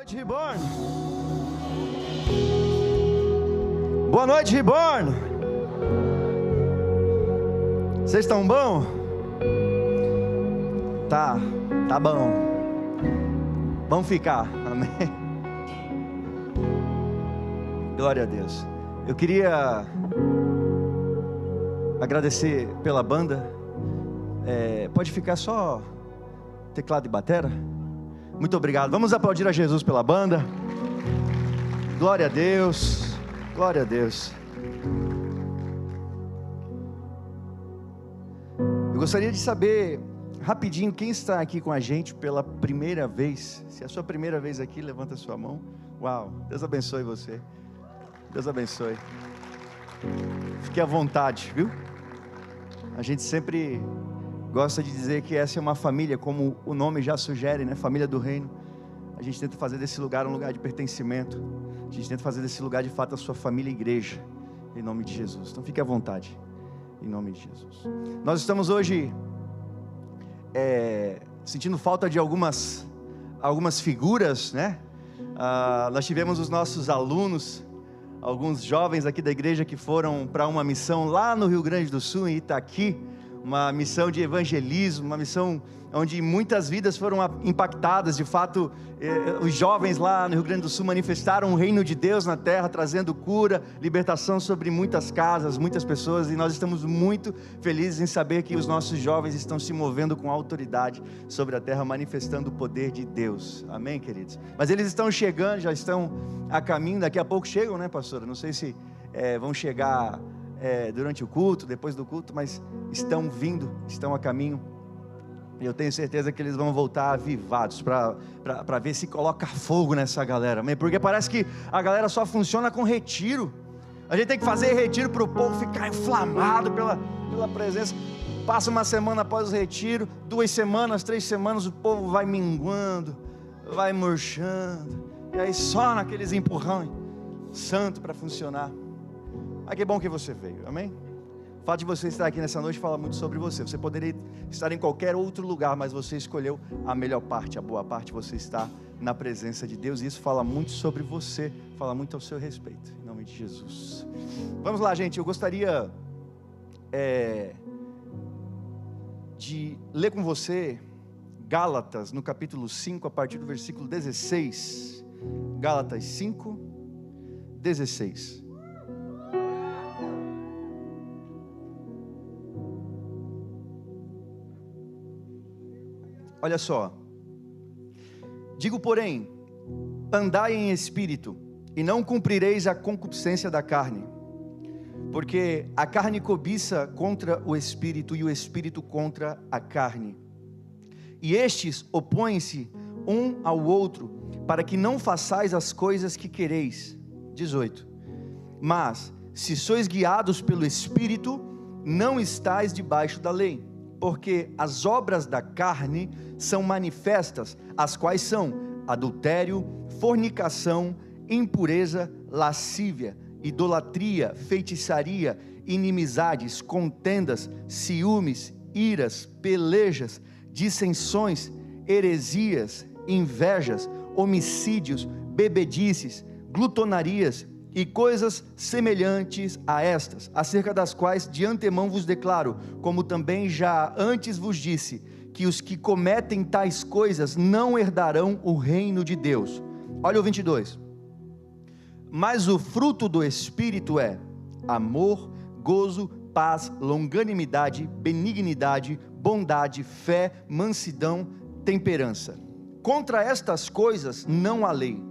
noite, Reborn. Boa noite, Reborn. Vocês estão bom? Tá bom. Vamos ficar, amém. Glória a Deus. Eu queria agradecer pela banda. Pode ficar só teclado e batera? Muito obrigado. Vamos aplaudir a Jesus pela banda. Glória a Deus. Glória a Deus. Eu gostaria de saber rapidinho quem está aqui com a gente pela primeira vez. Se é a sua primeira vez aqui, levanta a sua mão. Uau, Deus abençoe você. Deus abençoe. Fique à vontade, viu? A gente sempre gosta de dizer que essa é uma família, como o nome já sugere, né? Família do reino. A gente tenta fazer desse lugar um lugar de pertencimento. A gente tenta fazer desse lugar de fato a sua família e igreja, em nome de Jesus. Então fique à vontade, em nome de Jesus. Nós estamos hoje sentindo falta de algumas figuras, né? Nós tivemos os nossos alunos, alguns jovens aqui da igreja que foram para uma missão lá no Rio Grande do Sul, em Itaqui, uma missão de evangelismo, uma missão onde muitas vidas foram impactadas. De fato, os jovens lá no Rio Grande do Sul manifestaram o reino de Deus na terra, trazendo cura, libertação sobre muitas casas, muitas pessoas, e nós estamos muito felizes em saber que os nossos jovens estão se movendo com autoridade sobre a terra, manifestando o poder de Deus, amém, queridos? Mas eles estão chegando, já estão a caminho, daqui a pouco chegam, né, pastora? Não sei se vão chegar durante o culto, depois do culto, mas estão vindo, estão a caminho. E eu tenho certeza que eles vão voltar avivados para ver se coloca fogo nessa galera, amém? Porque parece que a galera só funciona com retiro. A gente tem que fazer retiro para o povo ficar inflamado pela presença. Passa uma semana após o retiro, 2 semanas, 3 semanas, o povo vai minguando, vai murchando, e aí só naqueles empurrão santo para funcionar. Que bom que você veio, amém? O fato de você estar aqui nessa noite fala muito sobre você. Você poderia estar em qualquer outro lugar, mas você escolheu a melhor parte, a boa parte. Você está na presença de Deus, e isso fala muito sobre você, fala muito ao seu respeito, em nome de Jesus. Vamos lá, gente. Eu gostaria de ler com você Gálatas, no capítulo 5, a partir do versículo 16. Gálatas 5, 16. Olha só, digo porém, andai em espírito, e não cumprireis a concupiscência da carne, porque a carne cobiça contra o espírito, e o espírito contra a carne, e estes opõem-se um ao outro, para que não façais as coisas que quereis. 18. Mas, se sois guiados pelo espírito, não estais debaixo da lei. Porque as obras da carne são manifestas, as quais são adultério, fornicação, impureza, lascívia, idolatria, feitiçaria, inimizades, contendas, ciúmes, iras, pelejas, dissensões, heresias, invejas, homicídios, bebedices, glutonarias e coisas semelhantes a estas, acerca das quais de antemão vos declaro, como também já antes vos disse, que os que cometem tais coisas não herdarão o reino de Deus. Olha o 22. Mas o fruto do Espírito é amor, gozo, paz, longanimidade, benignidade, bondade, fé, mansidão, temperança. Contra estas coisas não há lei.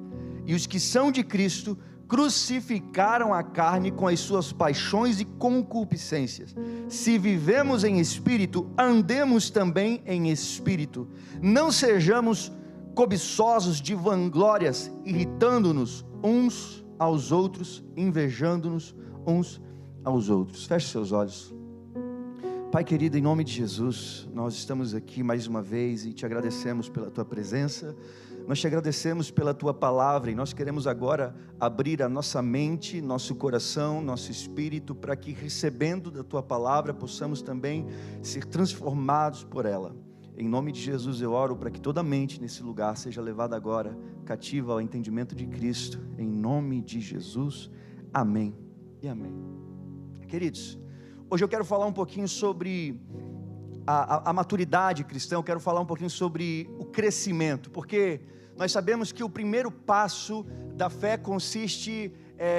E os que são de Cristo crucificaram a carne com as suas paixões e concupiscências. Se vivemos em espírito, andemos também em espírito. Não sejamos cobiçosos de vanglórias, irritando-nos uns aos outros, invejando-nos uns aos outros. Feche seus olhos. Pai querido, em nome de Jesus, nós estamos aqui mais uma vez e te agradecemos pela tua presença. Nós te agradecemos pela tua palavra, e nós queremos agora abrir a nossa mente, nosso coração, nosso espírito, para que, recebendo da tua palavra, possamos também ser transformados por ela. Em nome de Jesus eu oro para que toda mente nesse lugar seja levada agora cativa ao entendimento de Cristo, em nome de Jesus, amém e amém. Queridos, hoje eu quero falar um pouquinho sobre a maturidade cristã, eu quero falar um pouquinho sobre o crescimento, porque nós sabemos que o primeiro passo da fé consiste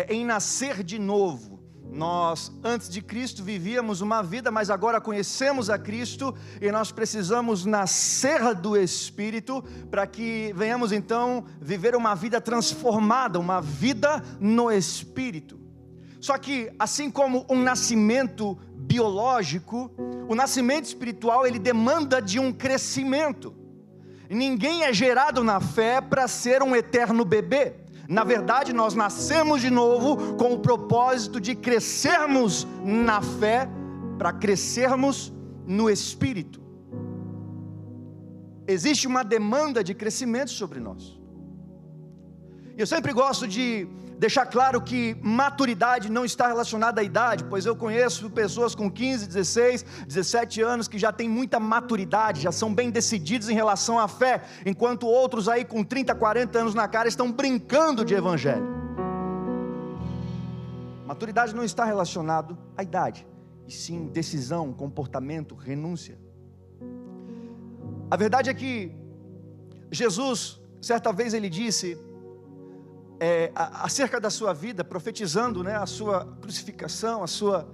em nascer de novo. Nós, antes de Cristo, vivíamos uma vida, mas agora conhecemos a Cristo e nós precisamos nascer do Espírito para que venhamos então viver uma vida transformada, uma vida no Espírito. Só que, assim como um nascimento biológico, o nascimento espiritual ele demanda de um crescimento. Ninguém é gerado na fé para ser um eterno bebê. Na verdade, nós nascemos de novo com o propósito de crescermos na fé, para crescermos no Espírito. Existe uma demanda de crescimento sobre nós. Eu sempre gosto de deixar claro que maturidade não está relacionada à idade, pois eu conheço pessoas com 15, 16, 17 anos que já têm muita maturidade, já são bem decididos em relação à fé, enquanto outros aí com 30, 40 anos na cara estão brincando de evangelho. Maturidade não está relacionado à idade, e sim decisão, comportamento, renúncia. A verdade é que Jesus, certa vez ele disse acerca da sua vida, profetizando, né, a sua crucificação, a sua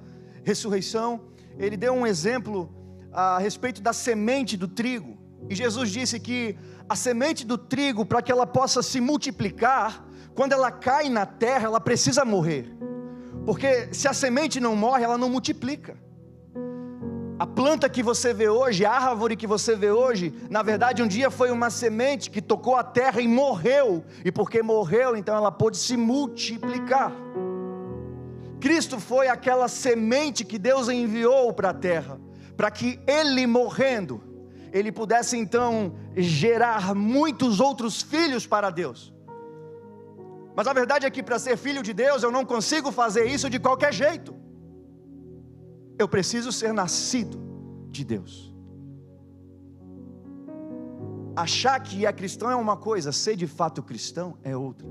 ressurreição, ele deu um exemplo a respeito da semente do trigo, e Jesus disse que a semente do trigo, para que ela possa se multiplicar, quando ela cai na terra, ela precisa morrer, porque se a semente não morre, ela não multiplica. A planta que você vê hoje, a árvore que você vê hoje, na verdade um dia foi uma semente que tocou a terra e morreu, e porque morreu, então ela pôde se multiplicar. Cristo foi aquela semente que Deus enviou para a terra, para que Ele morrendo, Ele pudesse então gerar muitos outros filhos para Deus. Mas a verdade é que para ser filho de Deus, eu não consigo fazer isso de qualquer jeito. Eu preciso ser nascido de Deus. Achar que é cristão é uma coisa, ser de fato cristão é outra.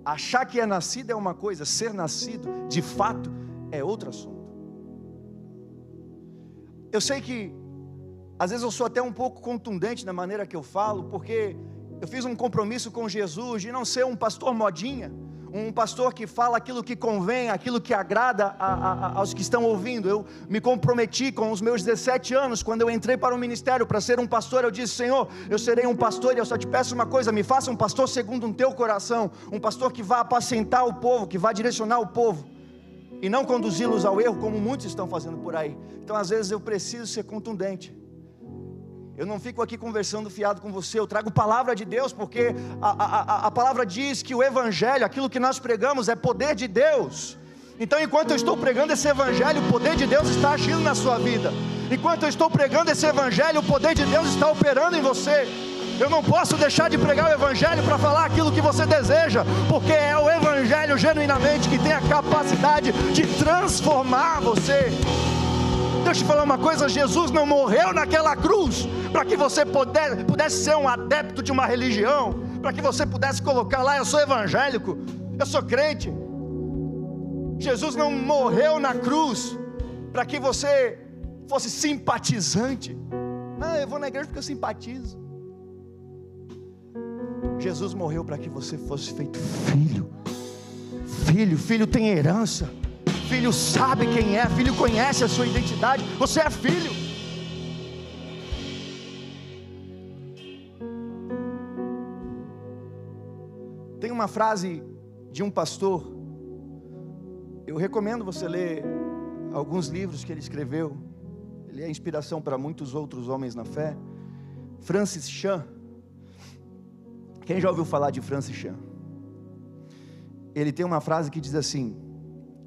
Achar que é nascido é uma coisa, ser nascido de fato é outro assunto. Eu sei que às vezes eu sou até um pouco contundente na maneira que eu falo, porque eu fiz um compromisso com Jesus de não ser um pastor modinha, um pastor que fala aquilo que convém, aquilo que agrada aos que estão ouvindo. Eu me comprometi com os meus 17 anos, quando eu entrei para o ministério, para ser um pastor. Eu disse: Senhor, eu serei um pastor e eu só te peço uma coisa, me faça um pastor segundo o teu coração, um pastor que vá apacentar o povo, que vá direcionar o povo, e não conduzi-los ao erro, como muitos estão fazendo por aí. Então às vezes eu preciso ser contundente. Eu não fico aqui conversando fiado com você, eu trago palavra de Deus, porque a palavra diz que o evangelho, aquilo que nós pregamos, é poder de Deus. Então enquanto eu estou pregando esse evangelho, o poder de Deus está agindo na sua vida. Enquanto eu estou pregando esse evangelho, o poder de Deus está operando em você. Eu não posso deixar de pregar o evangelho para falar aquilo que você deseja, porque é o evangelho genuinamente que tem a capacidade de transformar você. Deixa eu te falar uma coisa, Jesus não morreu naquela cruz para que você pudesse ser um adepto de uma religião, para que você pudesse colocar lá: eu sou evangélico, eu sou crente. Jesus não morreu na cruz para que você fosse simpatizante. Não, eu vou na igreja porque eu simpatizo. Jesus morreu para que você fosse feito filho. Filho tem herança. Filho sabe quem é, filho conhece a sua identidade, você é filho. Tem uma frase de um pastor, eu recomendo você ler alguns livros que ele escreveu, ele é inspiração para muitos outros homens na fé. Francis Chan. Quem já ouviu falar de Francis Chan? Ele tem uma frase que diz assim,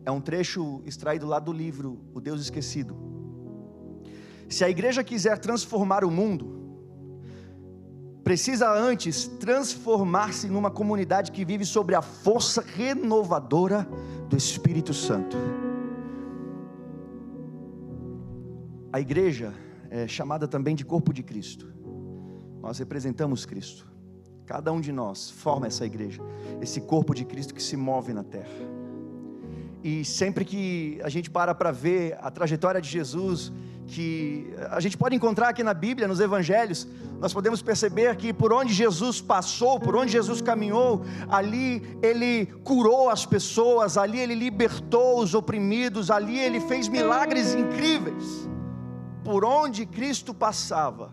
é um trecho extraído lá do livro O Deus Esquecido: se a igreja quiser transformar o mundo, precisa antes transformar-se numa comunidade que vive sobre a força renovadora do Espírito Santo. A igreja é chamada também de corpo de Cristo. Nós representamos Cristo. Cada um de nós forma essa igreja, esse corpo de Cristo que se move na terra. E sempre que a gente para ver a trajetória de Jesus, que a gente pode encontrar aqui na Bíblia, nos Evangelhos, nós podemos perceber que por onde Jesus passou, por onde Jesus caminhou, ali Ele curou as pessoas, ali Ele libertou os oprimidos, ali Ele fez milagres incríveis. Por onde Cristo passava,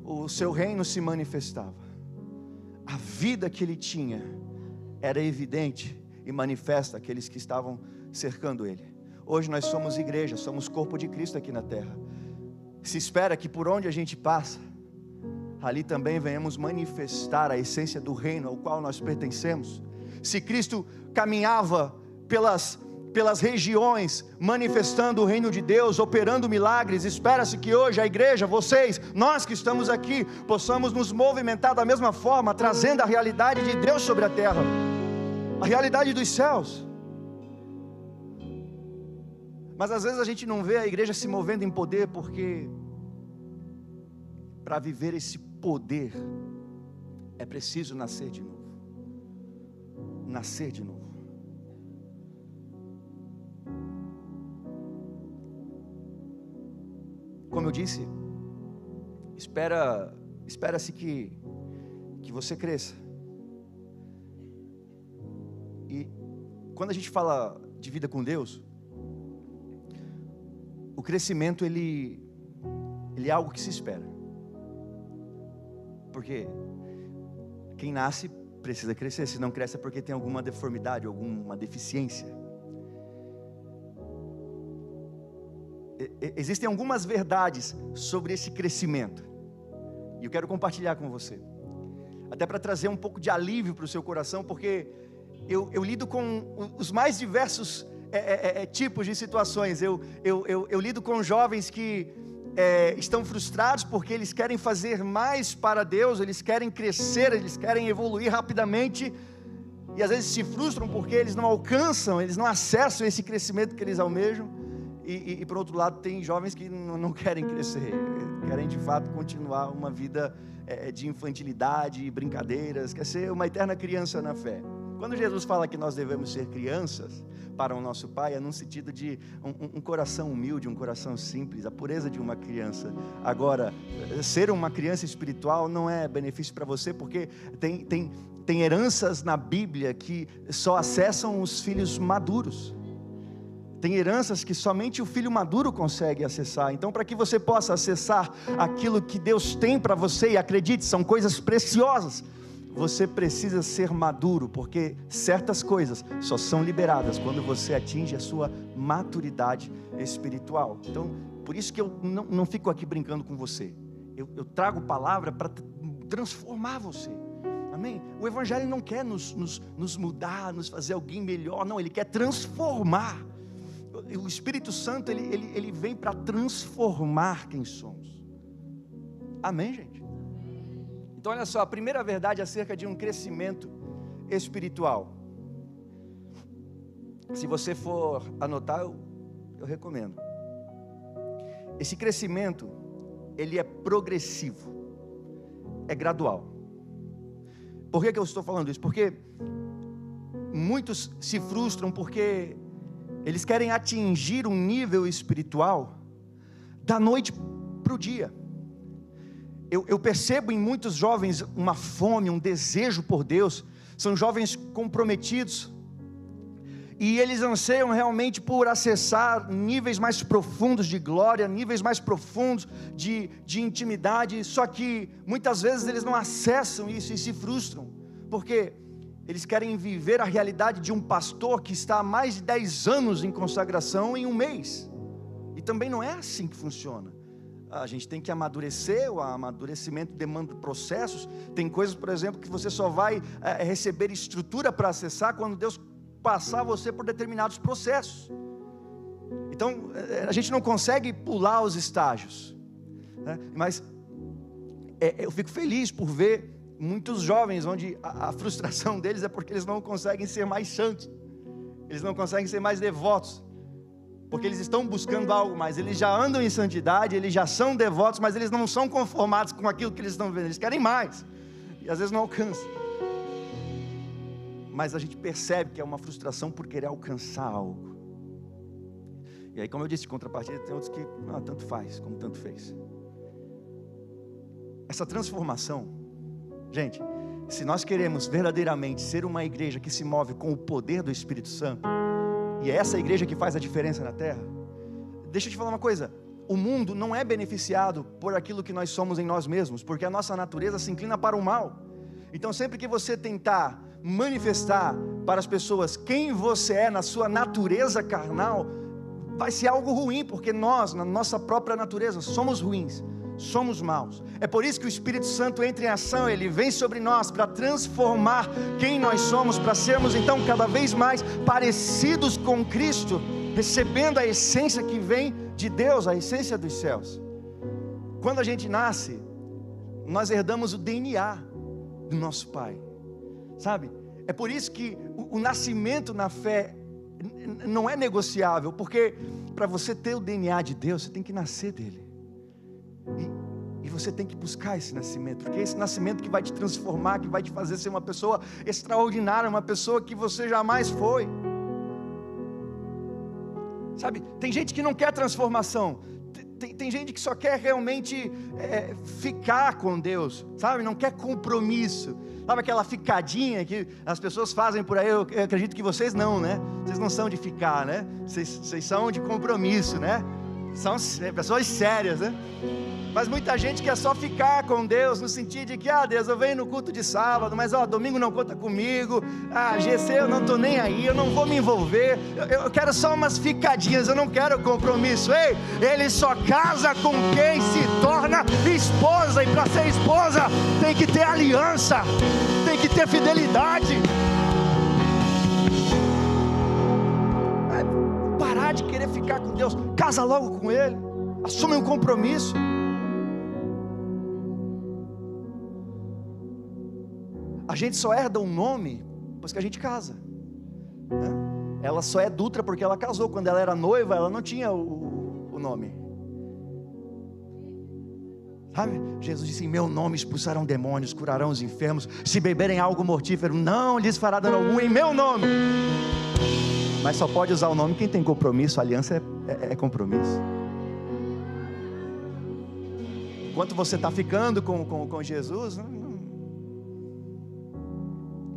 o seu reino se manifestava. A vida que Ele tinha era evidente e manifesta àqueles que estavam cercando Ele. Hoje nós somos igreja, somos corpo de Cristo aqui na terra. Se espera que por onde a gente passa, ali também venhamos manifestar a essência do reino ao qual nós pertencemos. Se Cristo caminhava pelas regiões, manifestando o reino de Deus, operando milagres, espera-se que hoje a igreja, vocês, nós que estamos aqui, possamos nos movimentar da mesma forma, trazendo a realidade de Deus sobre a terra, a realidade dos céus. Mas às vezes a gente não vê a igreja se movendo em poder, porque para viver esse poder é preciso nascer de novo. Nascer de novo. Como eu disse, espera-se que você cresça. E quando a gente fala de vida com Deus, o crescimento ele é algo que se espera. Porque quem nasce precisa crescer, se não cresce é porque tem alguma deformidade, alguma deficiência. Existem algumas verdades sobre esse crescimento, e eu quero compartilhar com você, até para trazer um pouco de alívio para o seu coração, porque eu lido com os mais diversos tipos de situações. Eu lido com jovens que estão frustrados porque eles querem fazer mais para Deus, eles querem crescer, eles querem evoluir rapidamente, e às vezes se frustram porque eles não alcançam, eles não acessam esse crescimento que eles almejam. E por outro lado, tem jovens que não querem crescer, querem de fato continuar uma vida de infantilidade e brincadeiras, quer ser uma eterna criança na fé. Quando Jesus fala que nós devemos ser crianças para o nosso Pai, é num sentido de um coração humilde, um coração simples, a pureza de uma criança. Agora, ser uma criança espiritual não é benefício para você, porque tem heranças na Bíblia que só acessam os filhos maduros. Tem heranças que somente o filho maduro consegue acessar. Então, para que você possa acessar aquilo que Deus tem para você, e acredite, são coisas preciosas, você precisa ser maduro, porque certas coisas só são liberadas quando você atinge a sua maturidade espiritual. Então, por isso que eu não fico aqui brincando com você. Eu trago palavra para transformar você. Amém? O Evangelho não quer nos mudar, nos fazer alguém melhor. Não, ele quer transformar. O Espírito Santo, ele vem para transformar quem somos. Amém, gente? Então olha só, a primeira verdade acerca de um crescimento espiritual. Se você for anotar, eu recomendo. Esse crescimento, ele é progressivo, é gradual. Por que eu estou falando isso? Porque muitos se frustram porque eles querem atingir um nível espiritual da noite para o dia. Eu percebo em muitos jovens uma fome, um desejo por Deus. São jovens comprometidos, e eles anseiam realmente por acessar níveis mais profundos de glória, níveis mais profundos de intimidade. Só que muitas vezes eles não acessam isso e se frustram, porque eles querem viver a realidade de um pastor que está há mais de 10 anos em consagração em um mês. E também não é assim que funciona. A gente tem que amadurecer, o amadurecimento demanda processos. Tem coisas, por exemplo, que você só vai receber estrutura para acessar quando Deus passar você por determinados processos. Então, a gente não consegue pular os estágios, né? Mas eu fico feliz por ver muitos jovens onde a frustração deles é porque eles não conseguem ser mais santos, eles não conseguem ser mais devotos. porque eles estão buscando algo mais. Eles já andam em santidade, eles já são devotos, mas eles não são conformados com aquilo que eles estão vendo, eles querem mais, e às vezes não alcançam. Mas a gente percebe que é uma frustração por querer alcançar algo. E aí, como eu disse, de contrapartida, tem outros que tanto faz, como tanto fez. Essa transformação, gente, se nós queremos verdadeiramente ser uma igreja que se move com o poder do Espírito Santo, e é essa igreja que faz a diferença na terra, deixa eu te falar uma coisa, o mundo não é beneficiado por aquilo que nós somos em nós mesmos, porque a nossa natureza se inclina para o mal. Então sempre que você tentar manifestar para as pessoas quem você é na sua natureza carnal, vai ser algo ruim, porque nós, na nossa própria natureza, somos ruins, somos maus. É por isso que o Espírito Santo entra em ação, ele vem sobre nós para transformar quem nós somos, para sermos então cada vez mais parecidos com Cristo, recebendo a essência que vem de Deus, a essência dos céus. Quando a gente nasce, nós herdamos o DNA do nosso Pai, sabe? É por isso que o nascimento na fé não é negociável, porque para você ter o DNA de Deus, você tem que nascer dele, e você tem que buscar esse nascimento, porque é esse nascimento que vai te transformar, que vai te fazer ser uma pessoa extraordinária, uma pessoa que você jamais foi, sabe? Tem gente que não quer transformação, tem gente que só quer realmente ficar com Deus, sabe? Não quer compromisso, sabe aquela ficadinha que as pessoas fazem por aí? Eu acredito que vocês não, né? Vocês não são de ficar, né? Vocês são de compromisso, né? São pessoas sérias, né? Mas muita gente quer só ficar com Deus, no sentido de que, Deus, eu venho no culto de sábado, mas domingo não conta comigo, GC eu não estou nem aí, eu não vou me envolver, eu quero só umas ficadinhas, eu não quero compromisso. Ei, ele só casa com quem se torna esposa, e para ser esposa tem que ter aliança, tem que ter fidelidade. Parar de querer ficar com Deus, casa logo com Ele, assume um compromisso. A gente só herda um nome depois que a gente casa, né? Ela só é Dutra porque ela casou. Quando ela era noiva, ela não tinha o nome, sabe? Jesus disse: em meu nome expulsarão demônios, curarão os enfermos, se beberem algo mortífero não lhes fará dano algum, em meu nome. Mas só pode usar o nome quem tem compromisso. A aliança é compromisso. Enquanto você está ficando com Jesus,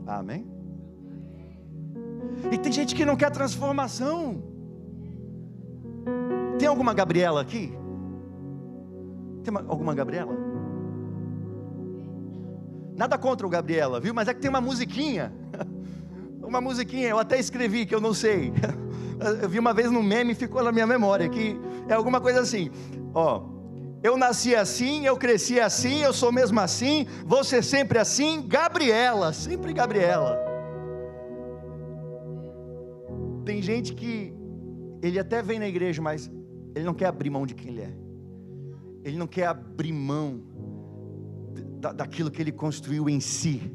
amém? E tem gente que não quer transformação. Tem alguma Gabriela aqui? Tem alguma Gabriela? Nada contra o Gabriela, viu? Mas é que tem uma musiquinha. Uma musiquinha, eu até escrevi, que eu não sei. Eu vi uma vez no meme e ficou na minha memória, que é alguma coisa assim, eu nasci assim, eu cresci assim, eu sou mesmo assim, vou ser sempre assim, Gabriela, sempre Gabriela. Tem gente que, ele até vem na igreja, mas ele não quer abrir mão de quem ele é. Ele não quer abrir mão daquilo que ele construiu em si.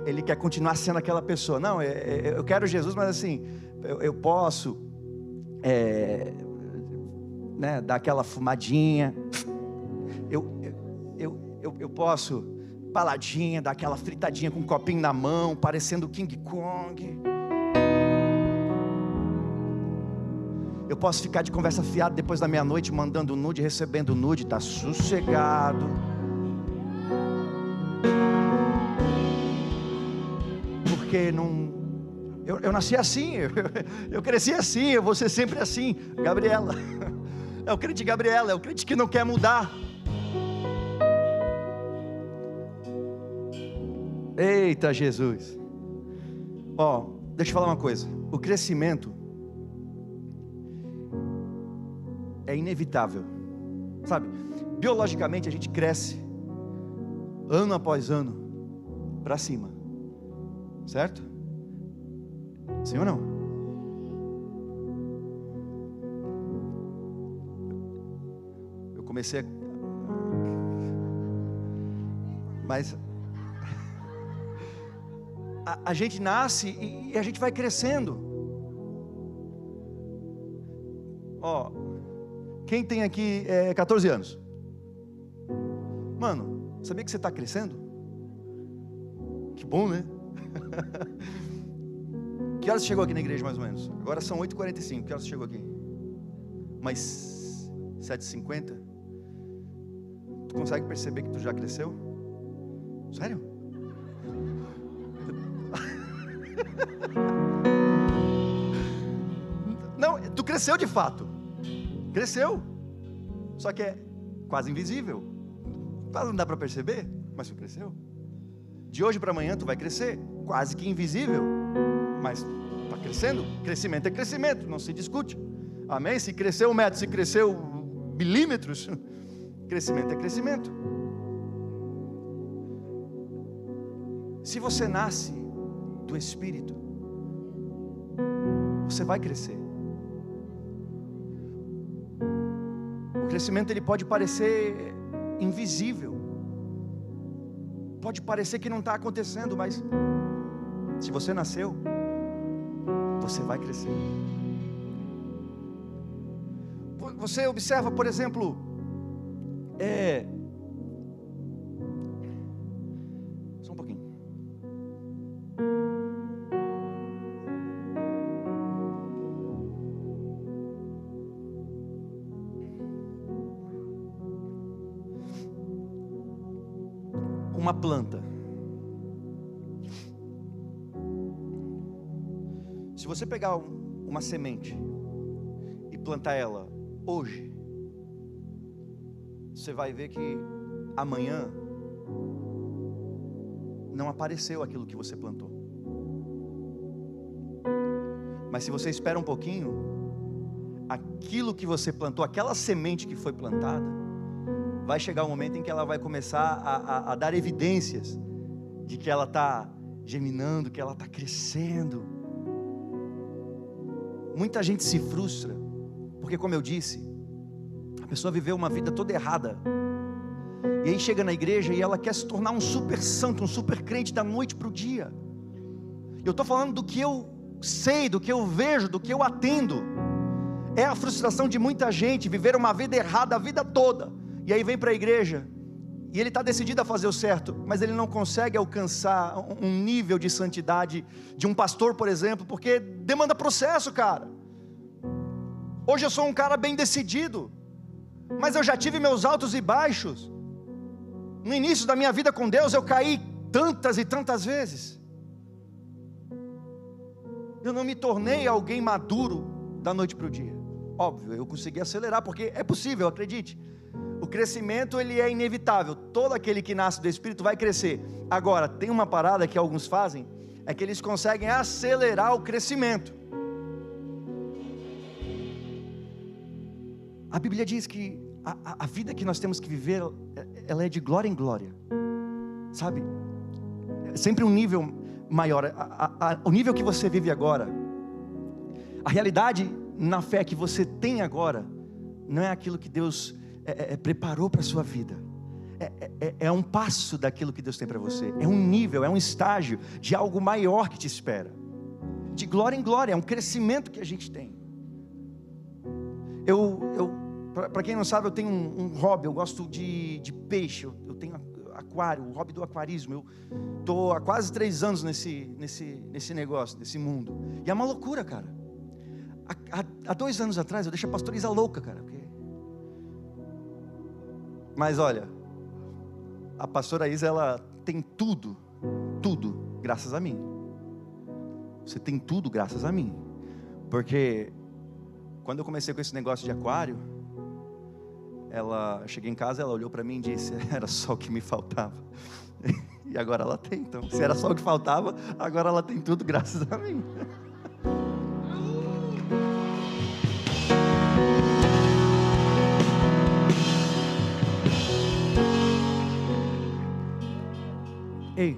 Ele quer continuar sendo aquela pessoa. Não, eu quero Jesus, mas assim, eu posso dar aquela fumadinha, eu posso baladinha, dar aquela fritadinha com um copinho na mão, parecendo King Kong. Eu posso ficar de conversa fiada depois da meia-noite, mandando nude, recebendo nude, tá sossegado. Porque eu nasci assim, eu cresci assim, eu vou ser sempre assim. Gabriela, é o crente Gabriela, é o crente que não quer mudar. Eita Jesus. Deixa eu falar uma coisa, o crescimento é inevitável, sabe? Biologicamente a gente cresce ano após ano para cima, certo? Sim ou não? Eu comecei mas a gente nasce e a gente vai crescendo. Ó, quem tem aqui 14 anos? Mano, sabia que você está crescendo? Que bom, né? Que horas você chegou aqui na igreja, mais ou menos? Agora são 8h45, que horas você chegou aqui? Mais 7h50? Tu consegue perceber que tu já cresceu? Sério? Não, tu cresceu de fato. Cresceu. Só que é quase invisível. Quase não dá para perceber, mas tu cresceu. De hoje para amanhã tu vai crescer, quase que invisível, mas está crescendo. Crescimento é crescimento, não se discute. Amém? Se cresceu 1 metro, se cresceu milímetros, crescimento é crescimento. Se você nasce do Espírito, você vai crescer. O crescimento ele pode parecer invisível, pode parecer que não está acontecendo, mas se você nasceu, você vai crescer. Você observa, por exemplo, só um pouquinho. Uma planta. Se você pegar uma semente e plantar ela hoje, você vai ver que amanhã não apareceu aquilo que você plantou. Mas se você espera um pouquinho, aquilo que você plantou, aquela semente que foi plantada, vai chegar um momento em que ela vai começar a dar evidências de que ela está germinando, que ela está crescendo. Muita gente se frustra, porque como eu disse, a pessoa viveu uma vida toda errada, e aí chega na igreja e ela quer se tornar um super santo, um super crente da noite para o dia. Eu estou falando do que eu sei, do que eu vejo, do que eu atendo. É a frustração de muita gente, viver uma vida errada a vida toda, e aí vem para a igreja, e ele está decidido a fazer o certo, mas ele não consegue alcançar um nível de santidade de um pastor, por exemplo, porque demanda processo, cara. Hoje eu sou um cara bem decidido, mas eu já tive meus altos e baixos. No início da minha vida com Deus eu caí tantas e tantas vezes. Eu não me tornei alguém maduro da noite para o dia. Óbvio, eu consegui acelerar, porque é possível, acredite. O crescimento ele é inevitável. Todo aquele que nasce do Espírito vai crescer. Agora, tem uma parada que alguns fazem, é que eles conseguem acelerar o crescimento. A Bíblia diz que a vida que nós temos que viver, ela é de glória em glória, sabe? É sempre um nível maior. O nível que você vive agora, a realidade na fé que você tem agora, não é aquilo que Deus preparou para a sua vida. É um passo daquilo que Deus tem para você. É um nível, é um estágio de algo maior que te espera. De glória em glória, é um crescimento que a gente tem. Para quem não sabe, eu tenho um hobby, eu gosto de peixe, eu tenho aquário, o hobby do aquarismo. Eu estou há quase 3 anos nesse negócio, nesse mundo. E é uma loucura, cara. Há 2 anos atrás eu deixei a pastora Isa louca, cara. Mas olha, a pastora Isa, ela tem tudo graças a mim. Você tem tudo graças a mim. Porque quando eu comecei com esse negócio de aquário, eu cheguei em casa, ela olhou para mim e disse: era só o que me faltava. E agora ela tem, então. Se era só o que faltava, agora ela tem tudo graças a mim. Ei,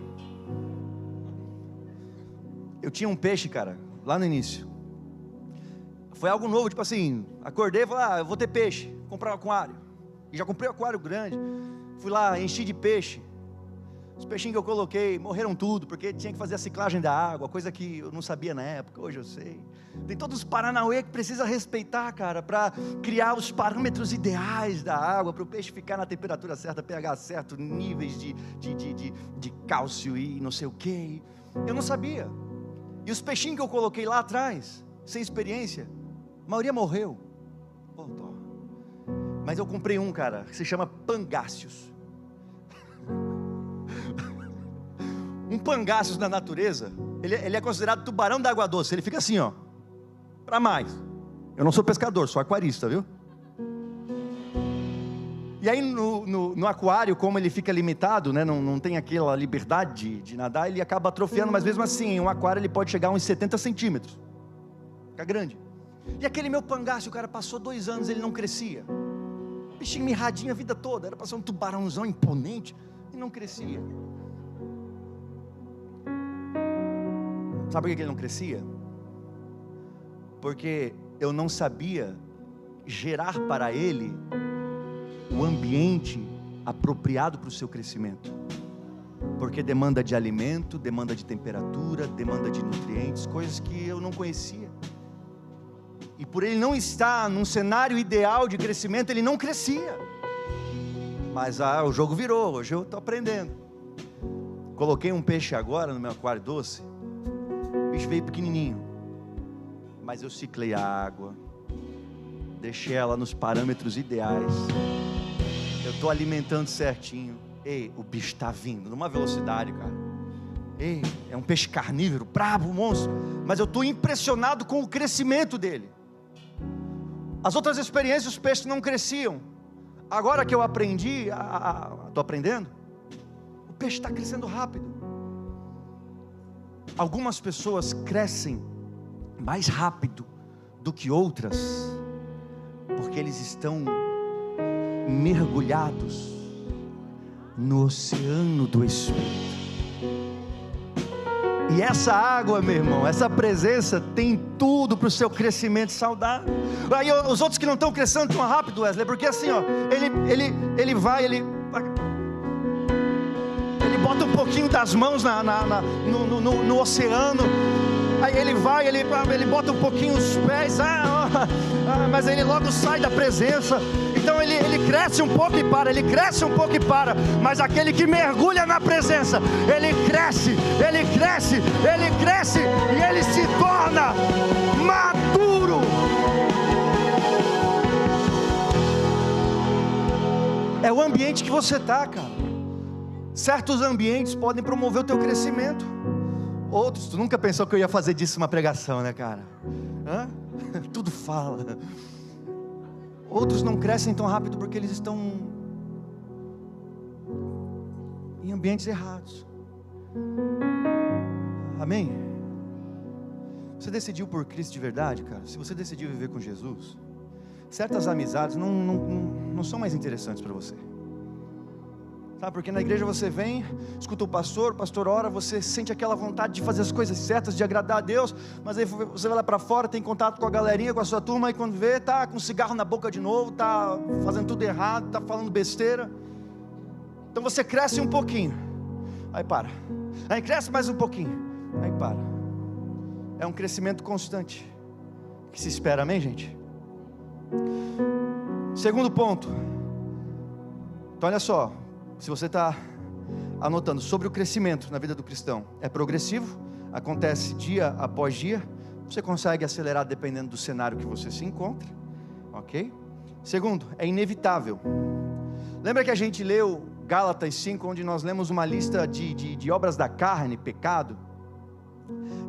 eu tinha um peixe, cara, lá no início. Foi algo novo, tipo assim, acordei e falei: eu vou ter peixe, vou comprar um aquário. E já comprei um aquário grande, fui lá, enchi de peixe. Os peixinhos que eu coloquei morreram tudo, porque tinha que fazer a ciclagem da água, coisa que eu não sabia na época, hoje eu sei. Tem todos os paranauê que precisa respeitar, cara, para criar os parâmetros ideais da água, para o peixe ficar na temperatura certa, pH certo, níveis de cálcio e não sei o que. Eu não sabia. E os peixinhos que eu coloquei lá atrás, sem experiência, a maioria morreu. Mas eu comprei um, cara, que se chama pangáceos. Um pangáceos na natureza, ele é considerado tubarão da água doce. Ele fica assim, ó, para mais. Eu não sou pescador, sou aquarista, viu? E aí no aquário, como ele fica limitado, né, não tem aquela liberdade de nadar, ele acaba atrofiando. Mas mesmo assim, em um aquário ele pode chegar a uns 70 centímetros. Fica grande. E aquele meu pangáceo, cara, passou 2 anos, ele não crescia. Bichinho mirradinho a vida toda, era para ser um tubarãozão imponente, e não crescia. Sabe por que ele não crescia? Porque eu não sabia gerar para ele o ambiente apropriado para o seu crescimento. Porque demanda de alimento, demanda de temperatura, demanda de nutrientes, coisas que eu não conhecia. E por ele não estar num cenário ideal de crescimento, ele não crescia. Mas o jogo virou, hoje eu estou aprendendo. Coloquei um peixe agora no meu aquário doce. O bicho veio pequenininho, mas eu ciclei a água, deixei ela nos parâmetros ideais. Eu estou alimentando certinho. Ei, o bicho está vindo numa velocidade, cara. Ei, é um peixe carnívoro, brabo, monstro. Mas eu estou impressionado com o crescimento dele. As outras experiências, os peixes não cresciam. Agora que eu aprendi, estou aprendendo, o peixe está crescendo rápido. Algumas pessoas crescem mais rápido do que outras, porque eles estão mergulhados no oceano do Espírito. E essa água, meu irmão, essa presença tem tudo para o seu crescimento saudável. Aí os outros que não estão crescendo tão rápido, Wesley, porque assim, ó, ele bota um pouquinho das mãos no oceano. Aí ele vai, ele bota um pouquinho os pés, mas ele logo sai da presença. Então ele cresce um pouco e para, ele cresce um pouco e para. Mas aquele que mergulha na presença, ele cresce, ele cresce, ele cresce, e ele se torna maduro. É o ambiente que você está, cara. Certos ambientes podem promover o teu crescimento. Outros, tu nunca pensou que eu ia fazer disso uma pregação, né, cara? Tudo fala. Outros não crescem tão rápido porque eles estão em ambientes errados. Amém? Você decidiu por Cristo de verdade, cara? Se você decidiu viver com Jesus, certas amizades não são mais interessantes para você. Sabe, porque na igreja você vem, escuta o pastor ora, você sente aquela vontade de fazer as coisas certas, de agradar a Deus, mas aí você vai lá para fora, tem contato com a galerinha, com a sua turma, e quando vê, tá com cigarro na boca de novo, tá fazendo tudo errado, tá falando besteira. Então você cresce um pouquinho, aí para, aí cresce mais um pouquinho, aí para. É um crescimento constante que se espera, amém, gente? Segundo ponto. Então olha só, se você está anotando sobre o crescimento na vida do cristão, é progressivo, acontece dia após dia, você consegue acelerar dependendo do cenário que você se encontra, ok? Segundo, é inevitável. Lembra que a gente leu Gálatas 5, onde nós lemos uma lista de obras da carne, pecado,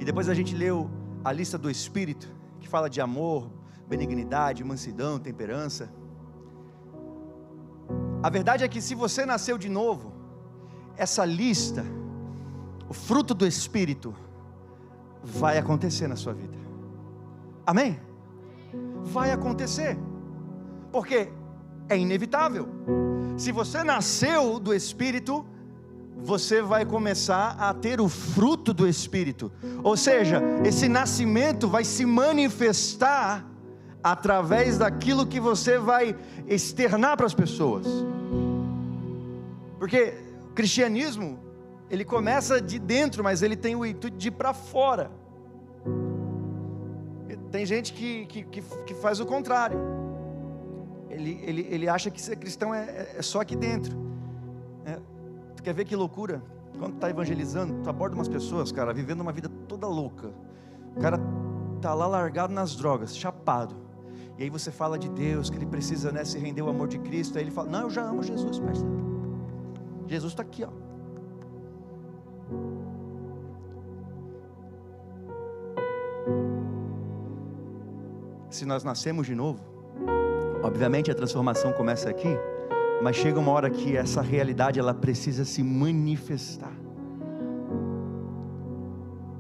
e depois a gente leu a lista do Espírito, que fala de amor, benignidade, mansidão, temperança. A verdade é que se você nasceu de novo, essa lista, o fruto do Espírito, vai acontecer na sua vida. Amém? Vai acontecer, porque é inevitável. Se você nasceu do Espírito, você vai começar a ter o fruto do Espírito. Ou seja, esse nascimento vai se manifestar através daquilo que você vai externar para as pessoas. Porque o cristianismo ele começa de dentro, mas ele tem o intuito de ir para fora. Tem gente que faz o contrário. Ele acha que ser cristão é só aqui dentro. Tu quer ver que loucura? Quando tu está evangelizando, tu aborda umas pessoas, cara, vivendo uma vida toda louca. O cara tá lá largado nas drogas, chapado. E aí você fala de Deus, que ele precisa, né, se render ao amor de Cristo. Aí ele fala, não, eu já amo Jesus, parceiro. Jesus está aqui, ó. Se nós nascemos de novo, obviamente a transformação começa aqui, mas chega uma hora que essa realidade ela precisa se manifestar.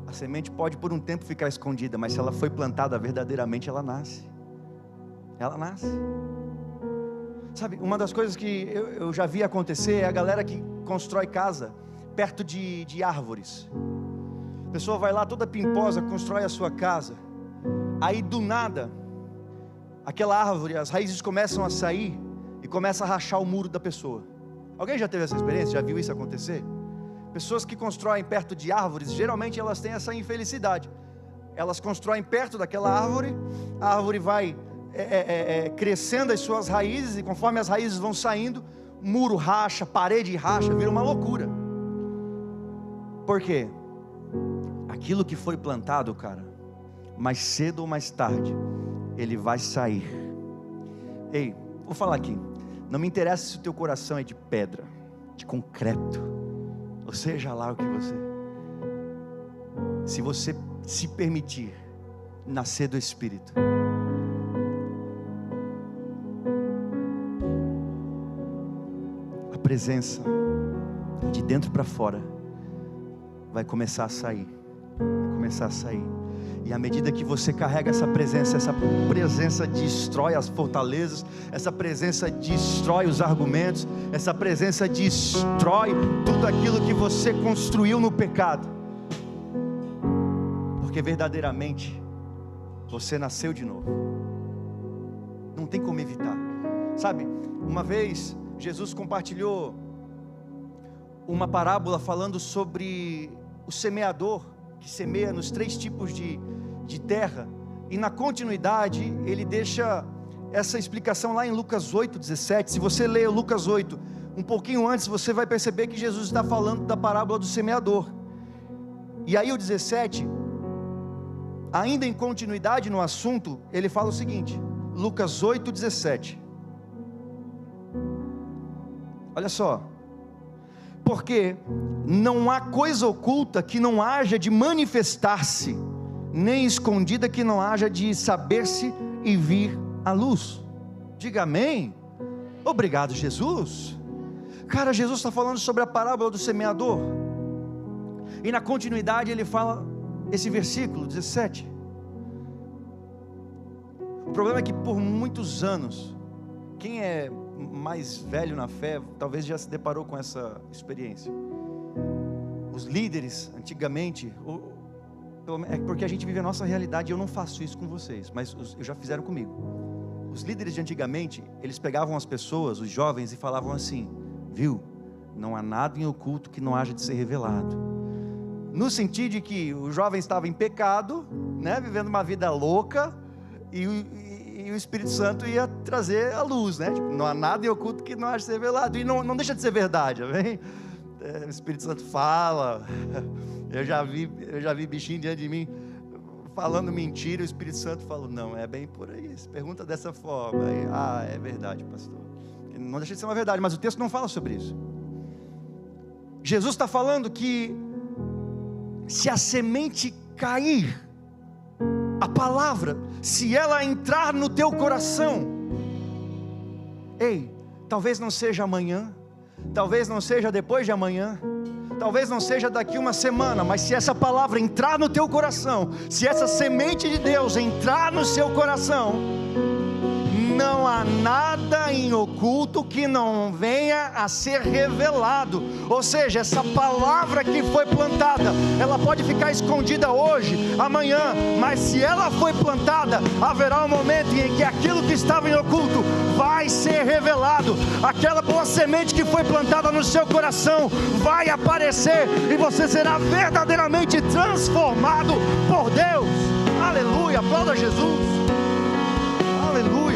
A semente pode por um tempo ficar escondida, mas se ela foi plantada verdadeiramente, ela nasce. Ela nasce. Sabe, uma das coisas que eu já vi acontecer é a galera que constrói casa perto de árvores. A pessoa vai lá toda pimposa, constrói a sua casa. Aí do nada, aquela árvore, as raízes começam a sair e começa a rachar o muro da pessoa. Alguém já teve essa experiência? Já viu isso acontecer? Pessoas que constroem perto de árvores, geralmente elas têm essa infelicidade. Elas constroem perto daquela árvore, a árvore vai crescendo as suas raízes, e conforme as raízes vão saindo, muro racha, parede racha, vira uma loucura. Por quê? Aquilo que foi plantado, cara, mais cedo ou mais tarde, ele vai sair. Ei, vou falar aqui, não me interessa se o teu coração é de pedra, de concreto, ou seja lá o que você, se você se permitir nascer do Espírito, a presença de dentro para fora vai começar a sair, e à medida que você carrega essa presença destrói as fortalezas, essa presença destrói os argumentos, essa presença destrói tudo aquilo que você construiu no pecado, porque verdadeiramente você nasceu de novo, não tem como evitar. Sabe, uma vez Jesus compartilhou uma parábola falando sobre o semeador que semeia nos 3 tipos de terra, e na continuidade ele deixa essa explicação lá em Lucas 8:17. Se você ler Lucas 8 um pouquinho antes, você vai perceber que Jesus está falando da parábola do semeador. E aí o 17, ainda em continuidade no assunto, ele fala o seguinte, Lucas 8:17, olha só: porque não há coisa oculta que não haja de manifestar-se, nem escondida que não haja de saber-se e vir à luz. Diga amém. Obrigado, Jesus. Cara, Jesus está falando sobre a parábola do semeador, e na continuidade ele fala esse versículo 17. O problema é que por muitos anos, quem é mais velho na fé talvez já se deparou com essa experiência. Os líderes antigamente, é porque a gente vive a nossa realidade, e eu não faço isso com vocês, mas já fizeram comigo. Os líderes de antigamente, eles pegavam as pessoas, os jovens, e falavam assim: viu, não há nada em oculto que não haja de ser revelado. No sentido de que o jovem estava em pecado, né, vivendo uma vida louca, e o Espírito Santo ia trazer a luz, né? Tipo, não há nada em oculto que não haja de ser revelado, e não deixa de ser verdade, amém? O Espírito Santo fala. Eu já vi bichinho diante de mim falando mentira, o Espírito Santo falou: não, é bem por aí, se pergunta dessa forma, aí, é verdade, pastor, não deixa de ser uma verdade, mas o texto não fala sobre isso. Jesus está falando que se a semente cair, a palavra, se ela entrar no teu coração, ei, talvez não seja amanhã, talvez não seja depois de amanhã, talvez não seja daqui uma semana, mas se essa palavra entrar no teu coração, se essa semente de Deus entrar no seu coração, não há nada em oculto que não venha a ser revelado. Ou seja, essa palavra que foi plantada, ela pode ficar escondida hoje, amanhã, mas se ela foi plantada, haverá um momento em que aquilo que estava em oculto vai ser revelado. Aquela boa semente que foi plantada no seu coração vai aparecer, e você será verdadeiramente transformado por Deus. Aleluia, aplauda Jesus. Aleluia.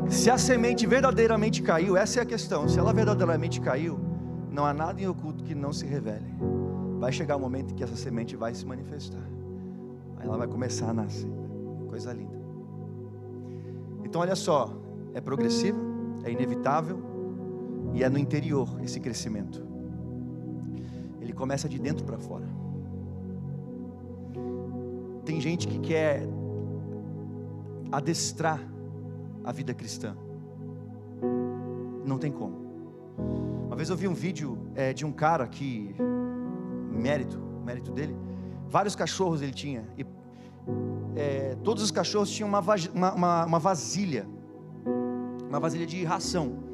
Se a semente verdadeiramente caiu, essa é a questão, se ela verdadeiramente caiu, não há nada em oculto que não se revele. Vai chegar um momento que essa semente vai se manifestar, aí ela vai começar a nascer, coisa linda. Então olha só, é progressivo, é inevitável, e é no interior esse crescimento. Ele começa de dentro para fora. Tem gente que quer adestrar a vida cristã, não tem como. Uma vez eu vi um vídeo de um cara que, mérito dele, vários cachorros ele tinha, e todos os cachorros tinham uma vasilha de ração.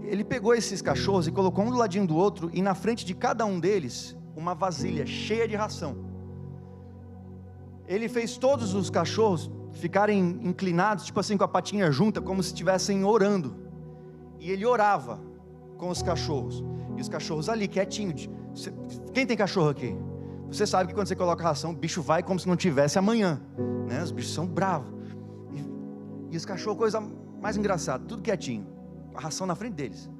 Ele pegou esses cachorros e colocou um do ladinho do outro, e na frente de cada um deles, uma vasilha cheia de ração. Ele fez todos os cachorros ficarem inclinados, tipo assim, com a patinha junta, como se estivessem orando. E ele orava com os cachorros, e os cachorros ali, quietinhos. Quem tem cachorro aqui? Você sabe que quando você coloca ração, o bicho vai como se não tivesse amanhã, né? Os bichos são bravos. E os cachorros, coisa mais engraçada, tudo quietinho, a ração na frente deles.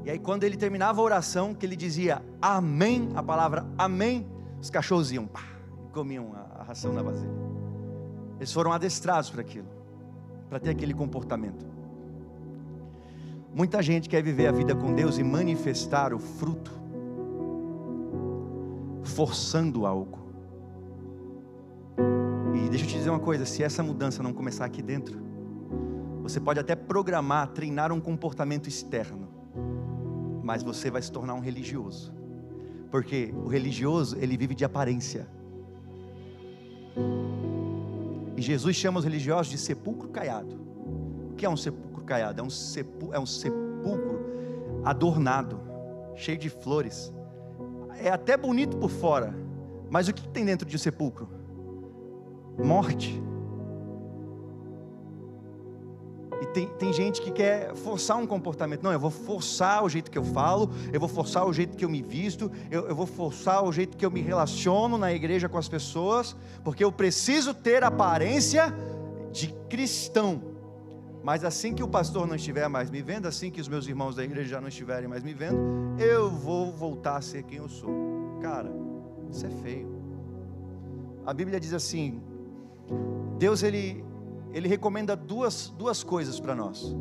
E aí quando ele terminava a oração, que ele dizia amém, a palavra amém, os cachorros iam, pá, comiam a ração na vasilha. Eles foram adestrados para aquilo, para ter aquele comportamento. Muita gente quer viver a vida com Deus e manifestar o fruto, forçando algo. E deixa eu te dizer uma coisa, se essa mudança não começar aqui dentro, você pode até programar, treinar um comportamento externo, mas você vai se tornar um religioso, porque o religioso, ele vive de aparência. E Jesus chama os religiosos de sepulcro caiado. O que é um sepulcro caiado? É um sepulcro adornado, cheio de flores. É até bonito por fora, mas o que tem dentro de um sepulcro? Morte. E tem gente que quer forçar um comportamento. Não, eu vou forçar o jeito que eu falo, eu vou forçar o jeito que eu me visto, eu vou forçar o jeito que eu me relaciono na igreja com as pessoas, porque eu preciso ter aparência de cristão. Mas assim que o pastor não estiver mais me vendo, assim que os meus irmãos da igreja já não estiverem mais me vendo, eu vou voltar a ser quem eu sou. Cara, isso é feio. A Bíblia diz assim, Deus ele recomenda duas coisas para nós: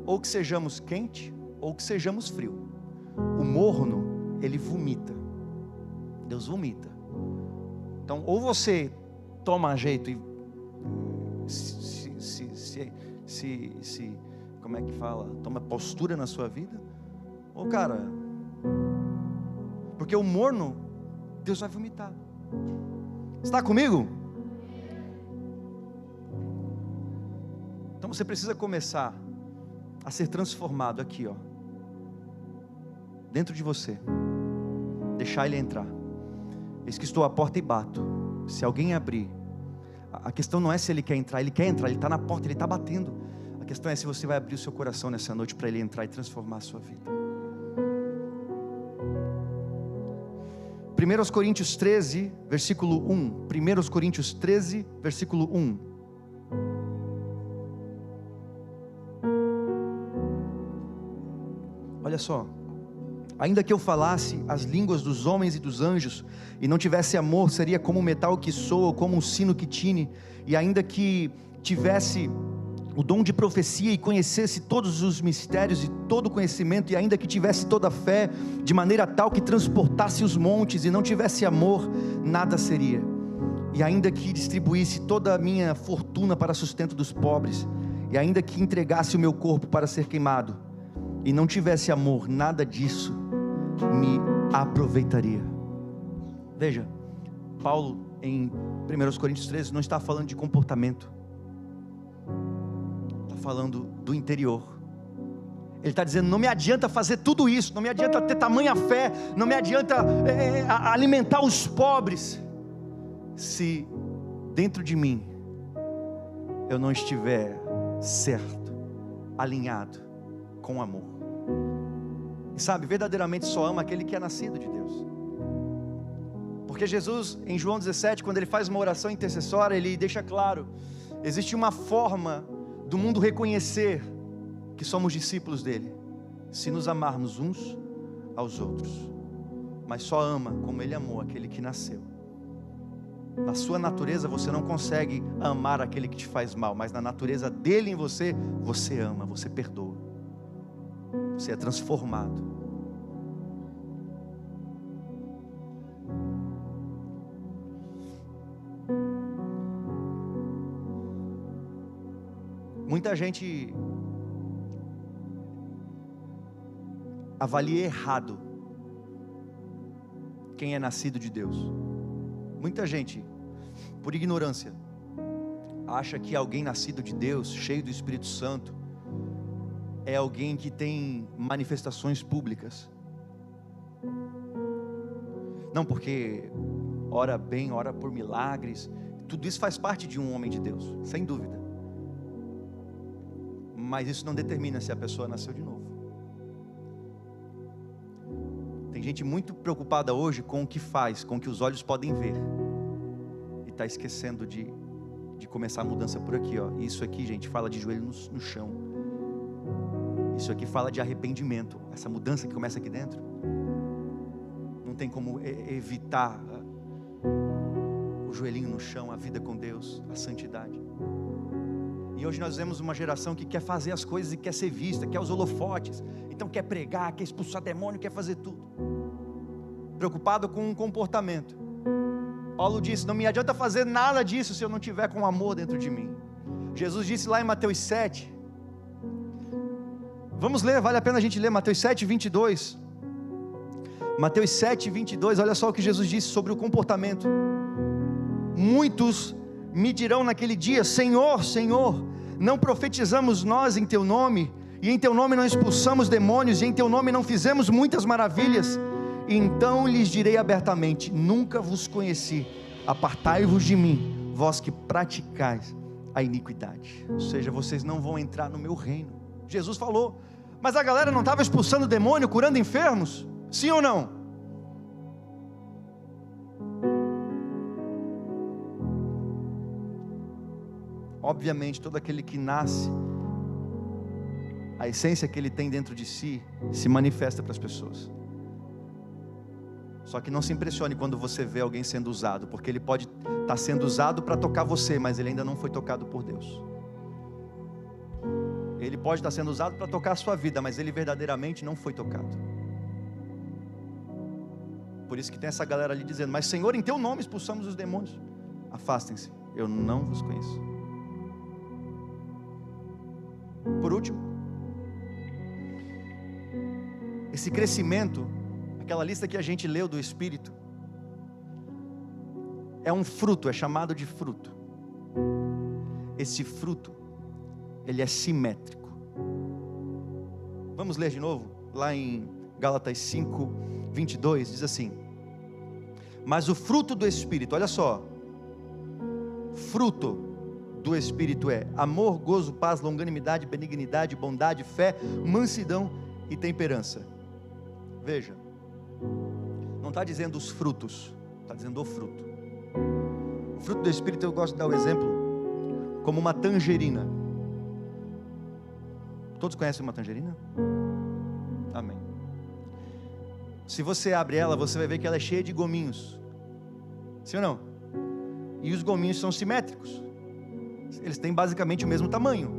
ou que sejamos quente, ou que sejamos frio. O morno, ele vomita. Deus vomita. Então, ou você toma jeito e como é que fala? Toma postura na sua vida, ou cara, porque o morno, Deus vai vomitar. Está comigo? Então você precisa começar a ser transformado aqui, ó, dentro de você. Deixar Ele entrar. Eis que estou à porta e bato. Se alguém abrir, a questão não é se Ele quer entrar, Ele quer entrar, Ele está na porta, Ele está batendo. A questão é se você vai abrir o seu coração nessa noite para Ele entrar e transformar a sua vida. 1 Coríntios 13, versículo 1. 1 Coríntios 13, versículo 1. Olha só, ainda que eu falasse as línguas dos homens e dos anjos, e não tivesse amor, seria como um metal que soa, ou como um sino que tine. E ainda que tivesse o dom de profecia, e conhecesse todos os mistérios e todo o conhecimento, e ainda que tivesse toda a fé, de maneira tal que transportasse os montes, e não tivesse amor, nada seria. E ainda que distribuísse toda a minha fortuna para sustento dos pobres, e ainda que entregasse o meu corpo para ser queimado, e não tivesse amor, nada disso me aproveitaria. Veja, Paulo em 1 Coríntios 13, não está falando de comportamento, está falando do interior. Ele está dizendo, não me adianta fazer tudo isso, não me adianta ter tamanha fé, não me adianta alimentar os pobres, se dentro de mim eu não estiver certo, alinhado com amor. E sabe, verdadeiramente só ama aquele que é nascido de Deus. Porque Jesus, em João 17, quando ele faz uma oração intercessória, ele deixa claro, existe uma forma do mundo reconhecer que somos discípulos dele, se nos amarmos uns aos outros. Mas só ama como ele amou aquele que nasceu. Na sua natureza você não consegue amar aquele que te faz mal, mas na natureza dele em você, você ama, você perdoa, você é transformado. Muita gente avalia errado quem é nascido de Deus. Muita gente, por ignorância, acha que alguém nascido de Deus, cheio do Espírito Santo, é alguém que tem manifestações públicas. Não, porque ora bem, ora por milagres, tudo isso faz parte de um homem de Deus, sem dúvida. Mas isso não determina se a pessoa nasceu de novo. Tem gente muito preocupada hoje com o que faz, com o que os olhos podem ver, e está esquecendo de começar a mudança por aqui, ó. Isso aqui, gente, fala de joelho no chão. Isso aqui fala de arrependimento. Essa mudança que começa aqui dentro, não tem como evitar o joelhinho no chão, a vida com Deus, a santidade. E hoje nós vemos uma geração que quer fazer as coisas e quer ser vista, quer os holofotes, então quer pregar, quer expulsar demônio, quer fazer tudo, preocupado com o comportamento. Paulo disse, não me adianta fazer nada disso se eu não tiver com amor dentro de mim. Jesus disse lá em Mateus 7, vamos ler, vale a pena a gente ler Mateus 7, 22, Mateus 7, 22, olha só o que Jesus disse sobre o comportamento. Muitos me dirão naquele dia, Senhor, Senhor, não profetizamos nós em teu nome, e em teu nome não expulsamos demônios, e em teu nome não fizemos muitas maravilhas? Então lhes direi abertamente, nunca vos conheci, apartai-vos de mim, vós que praticais a iniquidade. Ou seja, vocês não vão entrar no meu reino. Jesus falou, mas a galera não estava expulsando demônio, curando enfermos? Sim ou não? Obviamente, todo aquele que nasce, a essência que ele tem dentro de si, se manifesta para as pessoas. Só que não se impressione quando você vê alguém sendo usado, porque ele pode estar sendo usado para tocar você, mas ele ainda não foi tocado por Deus. Ele pode estar sendo usado para tocar a sua vida, mas ele verdadeiramente não foi tocado. Por isso que tem essa galera ali dizendo, mas Senhor, em teu nome expulsamos os demônios. Afastem-se, eu não vos conheço. Por último, esse crescimento, aquela lista que a gente leu do Espírito, é um fruto, é chamado de fruto. Esse fruto, ele é simétrico. Vamos ler de novo, lá em Gálatas 5, 22, diz assim, mas o fruto do Espírito, olha só, fruto do Espírito é amor, gozo, paz, longanimidade, benignidade, bondade, fé, mansidão e temperança. Veja, não está dizendo os frutos, está dizendo o fruto. O fruto do Espírito, eu gosto de dar o exemplo como uma tangerina. Todos conhecem uma tangerina? Amém. Se você abre ela, você vai ver que ela é cheia de gominhos. Sim ou não? E os gominhos são simétricos. Eles têm basicamente o mesmo tamanho.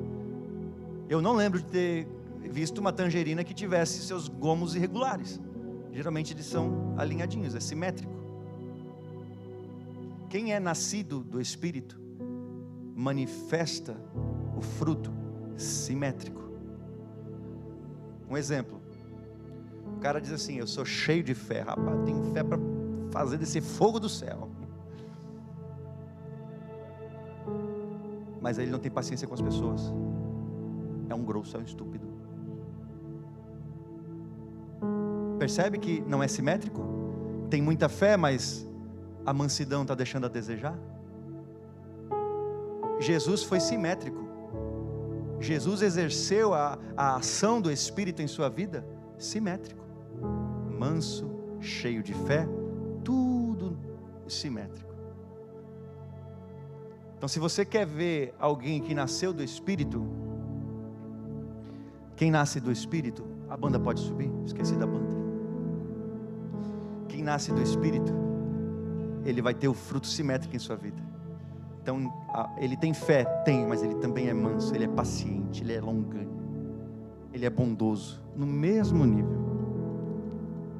Eu não lembro de ter visto uma tangerina que tivesse seus gomos irregulares. Geralmente eles são alinhadinhos, é simétrico. Quem é nascido do Espírito manifesta o fruto simétrico. Um exemplo, o cara diz assim, eu sou cheio de fé, rapaz, tenho fé para fazer desse fogo do céu. mas ele não tem paciência com as pessoas. É um grosso, é um estúpido. Percebe que não é simétrico? Tem muita fé, mas a mansidão está deixando a desejar. Jesus foi simétrico. Jesus exerceu a ação do Espírito em sua vida simétrico, manso, cheio de fé, tudo simétrico. Então, se você quer ver alguém que nasceu do Espírito, quem nasce do Espírito, a banda pode subir, esqueci da banda. Quem nasce do Espírito, ele vai ter o fruto simétrico em sua vida. Então, ele tem fé, tem, mas ele também é manso, ele é paciente, ele é longânimo, ele é bondoso, no mesmo nível.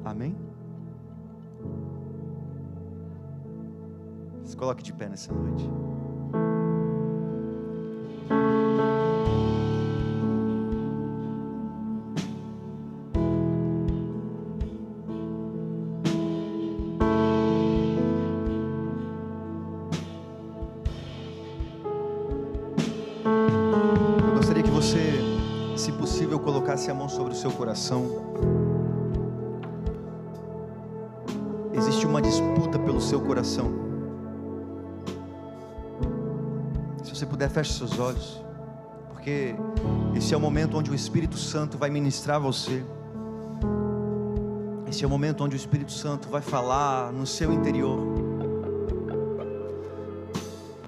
Amém? Se coloque de pé nessa noite. Colocasse a mão sobre o seu coração. Existe uma disputa pelo seu coração. Se você puder, feche seus olhos, porque esse é o momento onde o Espírito Santo vai ministrar você. Esse é o momento onde o Espírito Santo vai falar no seu interior.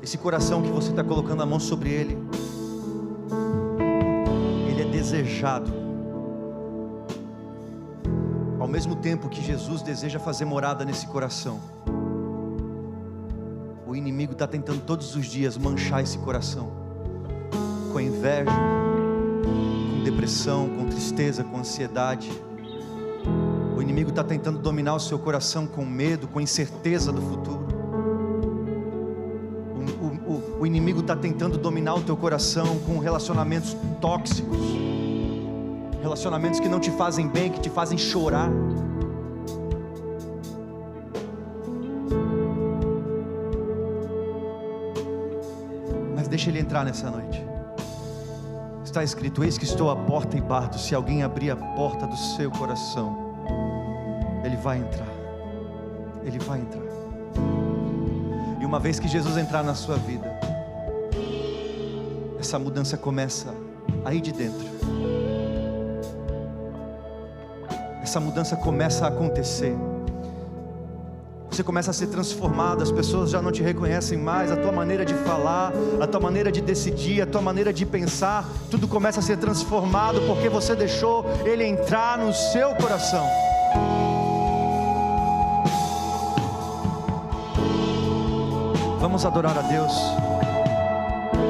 Esse coração que você está colocando a mão sobre ele, desejado, ao mesmo tempo que Jesus deseja fazer morada nesse coração. O inimigo está tentando todos os dias manchar esse coração, com inveja, com depressão, com tristeza, com ansiedade. O inimigo está tentando dominar o seu coração com medo, com incerteza do futuro. O inimigo está tentando dominar o teu coração com relacionamentos tóxicos, relacionamentos que não te fazem bem, que te fazem chorar. Mas deixa ele entrar nessa noite. Está escrito: eis que estou à porta e bato. Se alguém abrir a porta do seu coração, ele vai entrar. Ele vai entrar. E uma vez que Jesus entrar na sua vida, essa mudança começa aí de dentro. Essa mudança começa a acontecer. Você começa a ser transformado. As pessoas já não te reconhecem mais. A tua maneira de falar, a tua maneira de decidir, a tua maneira de pensar, tudo começa a ser transformado, porque você deixou ele entrar no seu coração. Vamos adorar a Deus.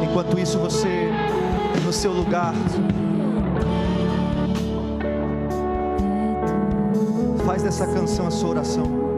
Enquanto isso, você no seu lugar, faz dessa canção a sua oração.